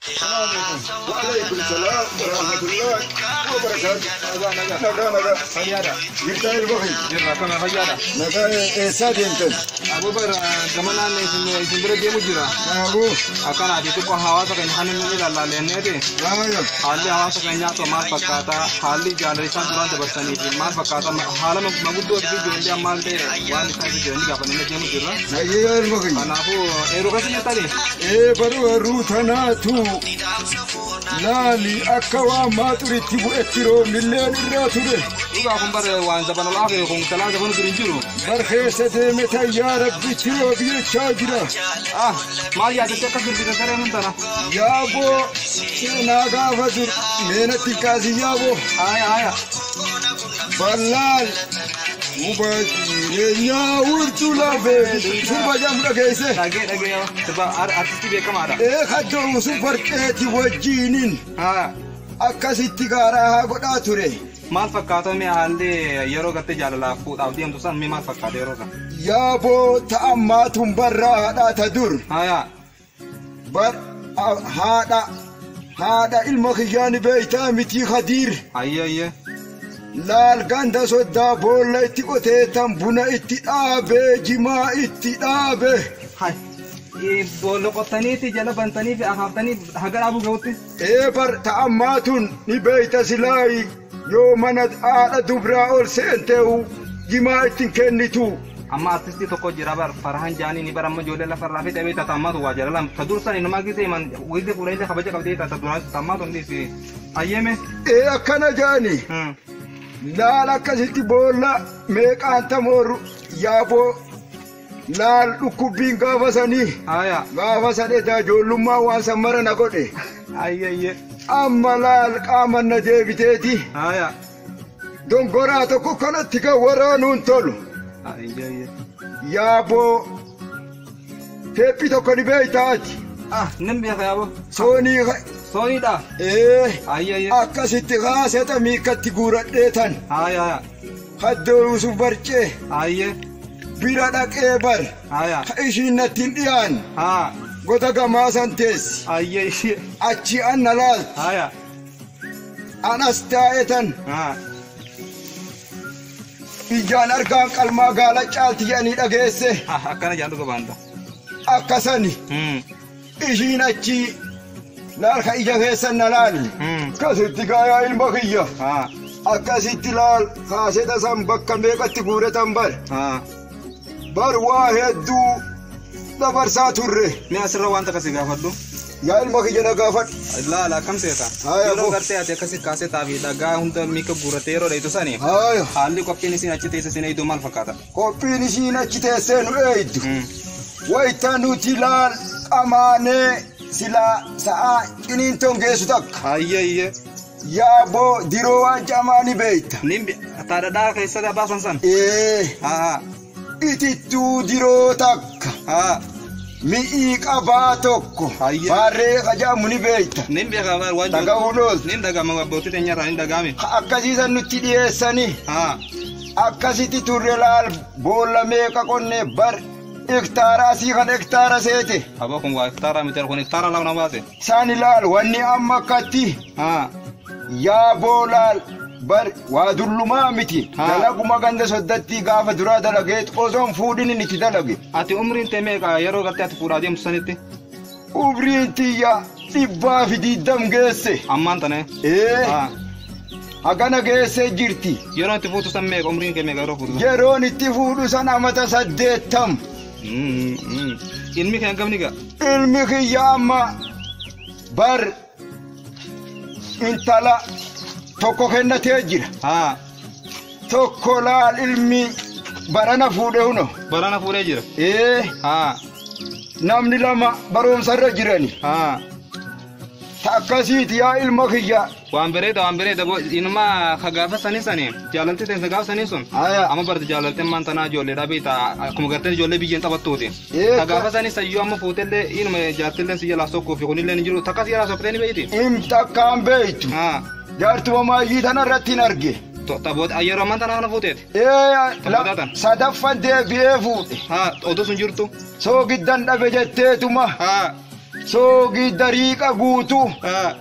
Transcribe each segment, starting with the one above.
السلام عليكم. وعليكم السلام ورحمة الله وبركاته. نجا سيارة يرتاح البخي. جرا كما خيارة نجا سادي أنت. أبو بر زمانان اسم برد مجرا أبو. أكان عادي تبغى هوا تكين حنين من الله لأنه ده أيوة. حالي هوا تكين جاتو مال فكاتا حالي جالري سان دوران تبرسني مال فكاتا حالا مقود دور في جوندي أمال ده وان كذي جوندي كابن نجيم مجرا. نجا البخي. أنا أبو إيروكاسي تاني. برو روتنا تو. لالي أكوا ما تريد تبو إكترو مليون الراتوري. إذا أكون بر وان زبان الله يكون ثلاثة زبان ترينجرو. برخيصة متى يا ربي ترو بيتشاجرا. ما يا تتكلم في الكلام من ترى. يا بو ناقا فزر مينة الكازي يا بو. آية. بلال مبادئ يا ورتولا بيت سوبر جامرا كيسه. لقي يا تبى أرتستي بكم هذا. خدوا سوبر كيتي وجينين. أكاسيتي كارا هاقودا توري. مال فكاتو مي عندي يرو قتة جاللا فود أودي أم توصل مي مال فكاتو يرو كا. يا بو تأماتهم برا هذا تدور. بر هذا المخيان بيتا متي خدير. أيه. لال غاندا سودا بولا اتيكوتي تامبونا اتيابه جما اتيابه. هاي. بولو قطني تي جلا بنتني في أخافتني هجر أبو جوتي. بر تأماتون نبيت سلاي يومنا على دبرا أول سنتو جما اتكنتو. أما أرتستي تكو جرابر فرحان جاني نبرة ما جولة لا فرح في تبي تتأمات واجر لام تدور سني نما كيسي من ويدي فلان خبجة كبدي تدور تتأمات عندي في أيامه. أكنا جاني. لا كسيتي بولا ميك أنت مور يابو لا لكوبين غافساني غافساني دا جولما وانسمر نقولي أيه أما لا كامن نجيبتي دون غراتو كوكنا تيكا ورانون تولو أيه يابو تبي تكوني بيتاتي نمبي يا أبو سوني دا أيه أكاسيتي غاسة ميكاتي غورات ديتان خدو يوسف برجة أيه بيرادك إبر إيشين نتنديان غوتا غما سانتيس أيه أشي أنا لال أنا استايتن إيجان أركان كلمة قالت شالتي يعني دعيسه أكنا جاندو كباندا أكاسني إيشين أشي لال خيجا هيسن لال كاسيتي كايا المخيّة أكاسيتي لال خاسيتا سامبكا ميكا تقورة تنبر بر واحد دو دبر ساتورة مي أسرع وانت كسي غافدو يا المخيّة نغافد لا كم سيتا يورو करते आते كسي كاسي تابي دعا هنتا ميكا غورتيرو ريتو ساني حالي كوبي نسي نچتي سيني دو مال فكاتا كوبي نسي نچتي سينو ايدو ويتانو تلال أمانة sila saa kinin tongge sutak. Iya. Ya bo dirowa jamani beita. Nimbi tada dar kaisa da basan san. Iti tu diro tak. Mi ikaba tokko. Bare kaja muni beita. Nimbi kabar wajib. Taga unos. Nim daga maboti tenya rani daga mi. Akkasisan nutti dhiyeessani. Akkasitti turrelal bolla meeqa qonne bar. إختارا سيخن إختارا سيتي أبوكم وإختارا متر كون إختارا لا نباتي ساني لال واني أما كتي يا بولال بر وادلو ما متي دلقو ما غند سدتي غافة درا دلقيت قوزون فوديني نتي دلقي أتي عمرين تيميكا يرو غتي أتي فورا ديم سنتي عمرين تيا تبا في دي دم غيسي أمان تاني أغانا غيسي جيرتي يرون تفوتو سميك عمرين كيميكا يرو فودو يرون تفوتو سنة متى سدتم ilmi kan gamni ga ilmi kiyama bar intala tokko kennate jira tokko laal ilmi barana fuudhe jira namni lama barumsarra jirani akkasiiti yaa ilma kiyya waan bereeda bo inuma khagaafa sani jaalalti teen khagaaf sani sun amma barti jaalalte man tana jolle dabita akkuma gartee jolle biyyen taphattuuti khagaafa sani sayyo amma fuutelle inuma jaartille siyya la sokko fi kunille jiru takas yara sokteni beyti takkaan beeytu jaartuma maayii tanarratti hin arge taboot ayyero man tana kana fuuteet sadaffan deebi'ee fuudhe oduu sun jirtu soo giddan dhabe jetteetuma Sogi dariqa guutu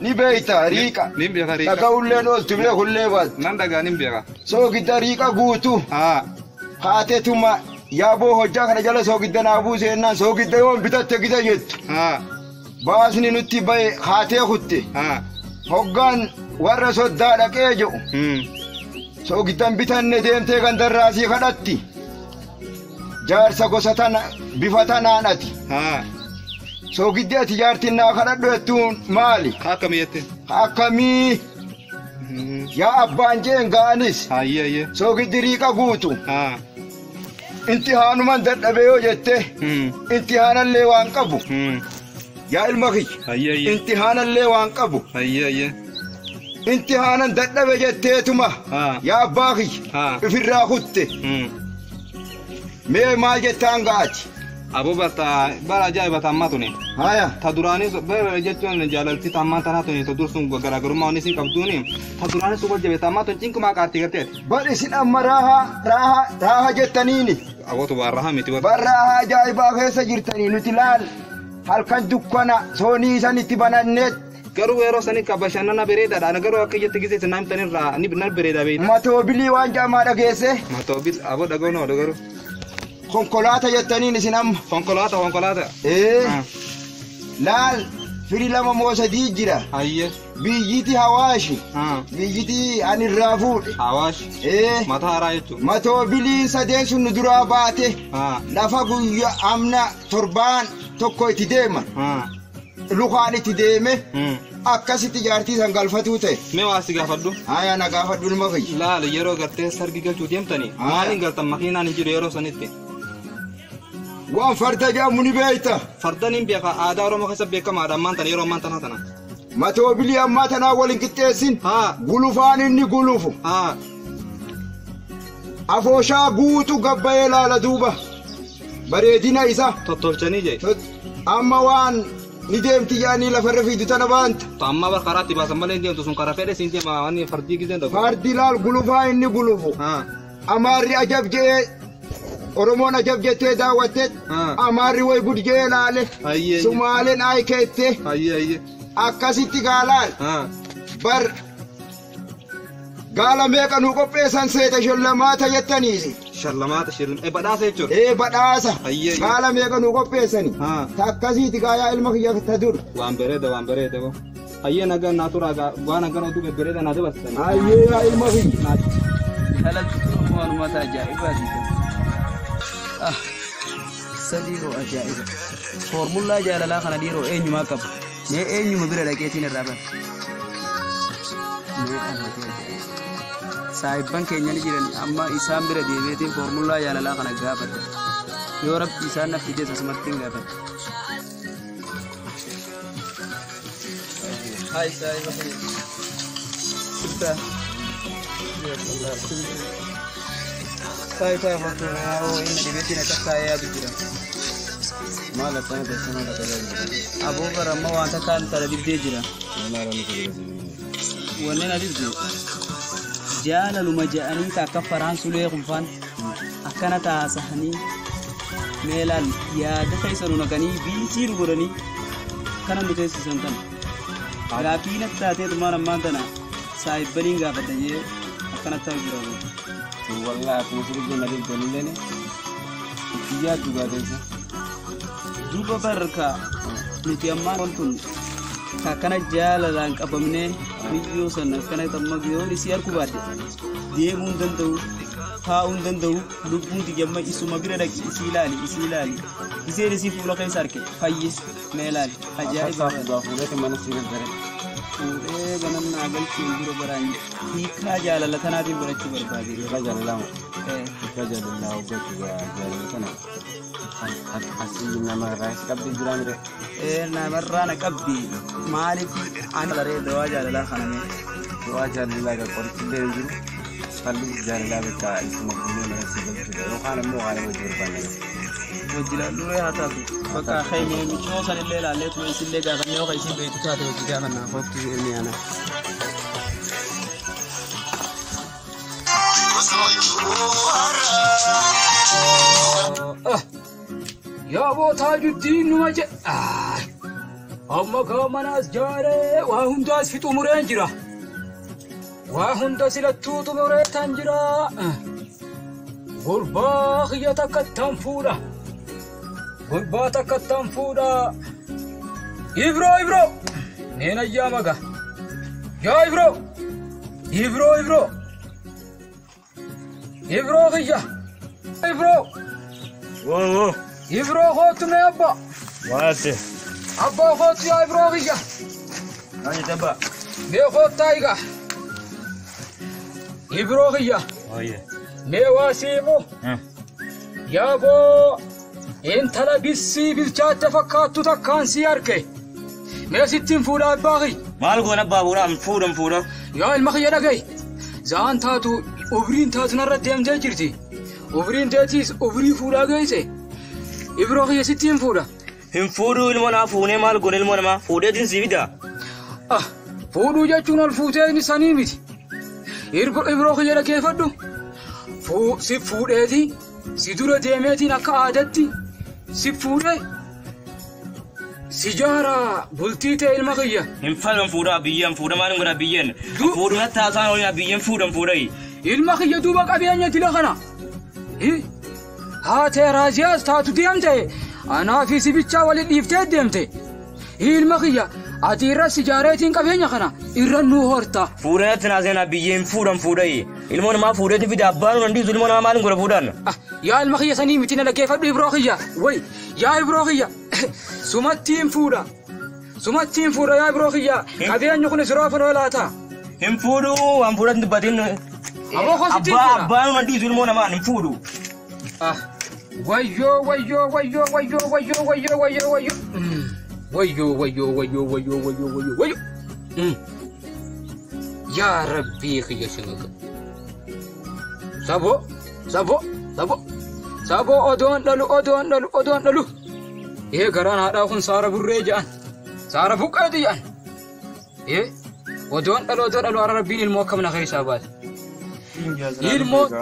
ni beeyta riqa nin beeka riqa daga ulleen oltu bee hullee baat nan daga nin beeka sogi dariqa guutu haatetuma yaaboo hojjaa kana jala soogidda naa buuseennaan soogidda yoon bitatte gita jettu baasni nutti baye haatee kutte hoggaan warra soddaa dhaqee jedhu soogiddan bitanne deemtee gandarraasii kadhatti jaarsa gosa tana bifa tanaan ati soogiddi ati jaartin naa kadhadhu jettuun maali akkamii yaa abbaan jeen ga'anis soogiddi riiqa guutu imtihaanuman dadhabee yoo jette imtihaanallee waan qabu yaa ilma kiyya imtihaanallee waan qabu imtihaanan dadhabe jetteetuma yaa abbaa kiyya ifirraa kutte mee maal jettaan ga'ati Abu bata bara ajaiba tammatuni haya ta durani bara jechuun jaalalti tammatan hatuni to dursun garaagarummaa inni sin qabduuni ta durani suba jebe tammatun cinkuma qaarti garteet bal isin amma raha jettaniini awotu baraha miti baraha ajaiba keessa jirtanii nuti laal halkan dukkana soonii sanitti bananneet garuu yeroo sani kabashannana bereedaadhaan garuu akka jetti gisee naamtanirraa ni bereeda beeyta matoobilii waan jaamaa dhageesse matoobil abo dhagoo garuu konkolata jettaniin isin amma konkolata laal firi lama moosa jira biyyiti hawaashi biyyiti anirraa fuudhe hawaashi mata haraa jechuun matoobilii sadeen sun nu duraa baate lafa guyya amna torbaan tokko itti deeman lukaan itti deeme akkasitti jaartii san galfatuu ta'e mee waa si gaafadhu haya na gaafadhu nima fayyi laal yeroo gartee sargi galchuu deemtanii maaliin galtan makiinaan hin jiru yeroo sanitti waan farda jaamu ni beeyta farda nin beeka aadaa oromoo keessa beekamaadha ammaan tana yeroo ammaan tanaa tana matoobilii ammaa tanaa waliin qixxeessin gulufaan inni gulufu afooshaa guutu gabbayee laala duuba bareedina isa tottolchanii jee amma waan ni deemti yaanii lafarra fiidu tana baanta amma bar karaatti baasan malee deemtu sun karaa fedhe siin deema waan fardii giseen dhabu fardi laal gulufaa inni gulufu amaarri ajab jee Oromoon ajab jettee daawwatte amaarri way gudjee laale Sumaaleen aayikeette akkasitti gaalaal bar gaala meeqa nu qopheessan seeta shallamaata jettaniisi shallamaata badhaasa jechuudha badhaasa gaala meeqa nu qopheessani takkasiiti gaayaa ilma kiyya ta dur waan bareeda bo hayyee nagaan naa turaa waan nagaan oduu bereeda naa dabarsan hayyee yaa ilma kiyya halaltu waanumata ajaa'ibaati sadiiru ajaa'iba formulaa jaalalaa kana dhiiroo eenyumaa qaba mee eenyuma bira dhaqeetiin irraa bara saahibban keenya ni jiran amma isaan bira deemeetiin formulaa jaalalaa kana gaafadha yoo rabbi isaan na fidees asumattiin gaafadha hai saahiba sibba sai faktu ini dibetin atas saya bicara malah sana bersama kata abu karama wanta kan tara dibde jira wannan na dibde jala luma jaani ka kafaran sule khufan akana ta sahani melal ya da kai sanu na gani bi tir gurani kana mutai su san kan ala pina ta te tumara mantana sai balinga badaye akana ta jira والله أقول لك أنا أريد أن أقول لك دوبا بركة نتي أمان ونتون كأنا جالا لانك أبامنة ميجيو سنة كأنا تمام يوم نسيار كوباد dia mundan tahu haun dan tahu lupun tiga mai isu mabira dak isilali ise resi fulo kai sarke fayis melali aja iba ba fulo te mana sirin dare ganan na gal cimbiro barani hika jala la tanati barati barbadi ka jala la ka jala la go tiga jala kana asli na marais kabdi duramre na marrana kabdi maliki an dare do jala la khana do jala la ga korti denjiru fallu jala la ka isma kullu na sigal do khana mo khana mo durbana wajila lure hata baka khayme mi chosa lela letu isille ga kan yo kai sin be tuta to jiga kan na fakti ni ana ya bo tajuddin numaje أما كمان أسجاره وهم داس في تمرين جرا وهم داس للتوت مرين تنجرا غربا خياتك التنفورة غرباتك التنفورة إبرو نين أيامك يا إبرو خيا إبرو إبرو خوتنا يا أبا واسه أبا خوت يا إبرو خيا هاي تبا مي خوت تايغا إبرو خيا هاي مي واسيمو يا بو انت لا بيسي بالجات فكاتو تكان سياركي مي ستين فولا باغي مالكو نبا بورا فورا يا المخيا دغاي زان تاتو اوبرين تاتو نرد ديم جيرتي اوبرين تاتيس اوبري فولا غايسي إبرو خيا ستين فولا هم فورو المنا فوني مالكو المنا فودي دين زيدا فودو جاچون الفوتين سانيمتي إبرو خيا كيف دو سي فودي سيدورة ديمتي نكا عادتي سيفورة سيجارة بلتيتة المغية هم فلم فورا بيان فورا ما نقول بيان فورا نتاسان ولا بيان فورا المغية دوبك أبيان يتلخنا هاتي رازياز تاتو ديمتي أنا في سبيتشا ولد يفتاد ديمتي المغية أتيرا سيجارتين كبيان خنا إرنو هورتا فورا نتنازينا بيان فورا المون ما فورا في دابان وندي ظلمنا ما نقول فوران يا المخية سنيمتنا لكيف أبدي إبراخية وي يا إبراخية سمتين فورا يا إبراخية أبيان يكون سرافا ولا تا هم فورو هم فورا نبادين أبا وندي ظلمنا ما نفورو ويو يا ربي خيا شنو سابو أدون لالو إيه غران هذا خن سارة بريجان سارة بقاديان إيه أدون لالو على ربين الموكم نخيس أباد الموت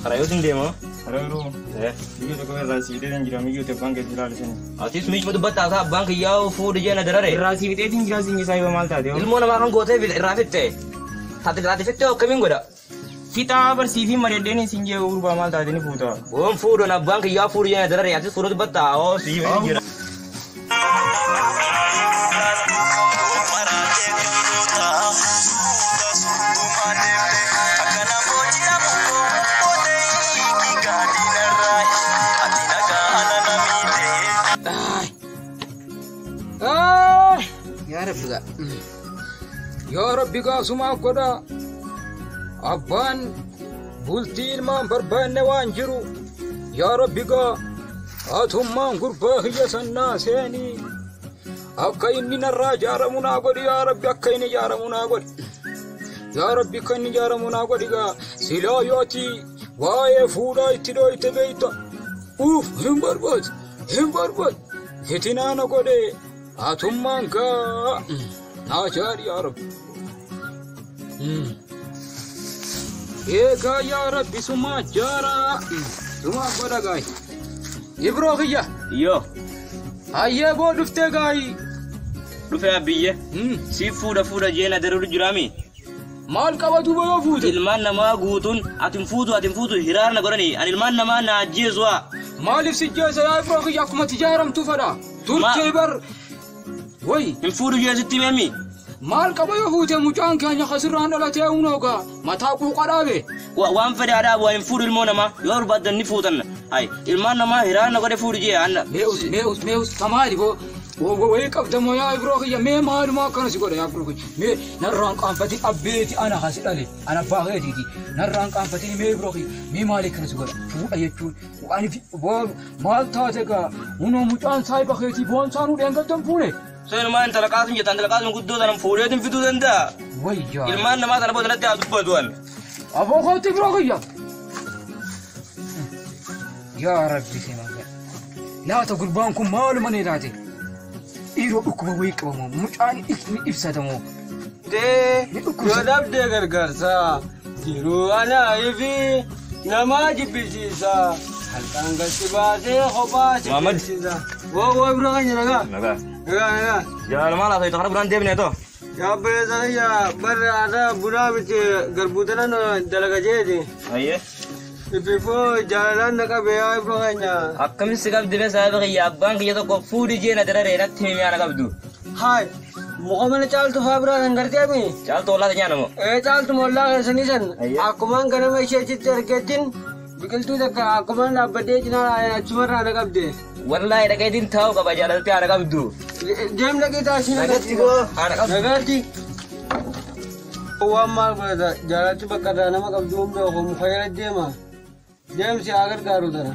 Karayo sing demo. Karayo. Minggu tu kau rasi itu tinggal minggu tu bank kejualan sini. Atis minggu tu betul tak bank yau food je na derare. Rasi itu tinggal sini saya bamal tadi. Ilmu nama kan gote rafit te. Rafit te oke minggu dah. Kita bersih mari deni sini uru bamal tadi ni food. Food na bank yau food je na derare. Atis food tu betul. Oh sih minggu. يا ربي قاسما قدا أبان بولتين ما بربان نوانجرو يا ربي قا أتهم ما قربا هي سناسيني أكاين نراجع رمنا قد يا ربي أكاين جارمنا قد يا ربي كاين جارمنا قد قا سلاياتي واي فودا اتدو اتبيتا هم برباد فتنانا قد أتهم ما قا ناجار يا رب إيكا يا رب سما جارا سما قدا غاي إبراخية يو هيا بو دفته غاي دفته أبيه سي فودا جينا درور جرامي مال كابتو بيو فود ilman nama gutun atim fudu hirar na gorani an ilman nama na jezwa مالف سجاسة يا إبراخية كما تجارم تفدا تركي بر وي الفوdu je sitti memi مال كابيو فود مجان كان يخسران لا تيونوكا ما تاكو قرابه وان فدي ada wa fudu ilmona ma yor badan ni fudan ay ilman nama hirar na gore fudu je anna meus tamari bo ويك أبدمو يا إبراخية مي مال ما كان سيقول يا إبراخية مي نرانك أنفتي أبيتي أنا خاسر علي أنا باغي دي نرانك أنفتي مي إبراخية مي مالي كان سيقول فو أيتون وأنا في مال تاتيكا ونو مجان سايبا خيتي بوان سانو لينغل تنفوني سير ما أنت لقاسم جتان لقاسم قدو دانم فوريتم في دودن دا ويجا ilman nama tanah bodana te adubba duan أبو خوتي إبراخية يا ربي سيما لا تقول بانكم مال من يداتي إيرو أكبر ويكبر مجاني إفسدمو Yodab de gargarsa jiru ana ifi nama jibisisa halkan gasibase khoba jibisisa wo bro kan naga naga Jalan malah saya tak bulan dia benar tu. ya beza ya bar ada buna bice garbudana dalaga jadi Ayah. Befo jalan naga beya bro kan ya Akam sikap dia saya bagi ya bang kita tu kau food je na terada erat ni mana kau tu. hai Muhammad chal tu fabra ngerti abi Chal tu lah tanya nama. chal tu molla senisan aku man kana mai shi terketin bikal tu dak aku man abade jina chumara naga abde Wallahi dah kayak din tahu kau baca jalan tu ada kau tu. Game lagi tak sih nagati ko nagati Uwa mal brother jalan tu bakada nama kau zoom do ko mukhayrat dia mah game si agar garu dara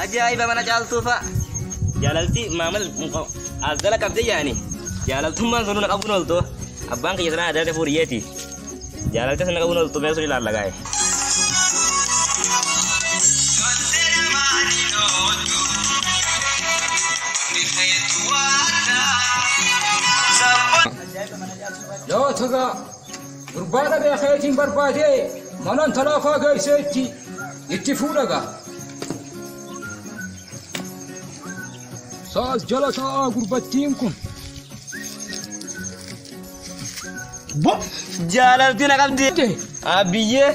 Ajaib mana jalan tu pak? Jalan ti mamal muka azala kabde ya ni. Jalan tu man sunu nak abunol tu. Abang kerja sana ada furiati. Jalan tu sana abunol tu मैं सुनी लाल लगाए. Yo thaga gurbana be khaytin barbade manan talafa gaiseti ittifulaga Saas jalasa gurbattiinkum Jalan tu nak kabde. Abiye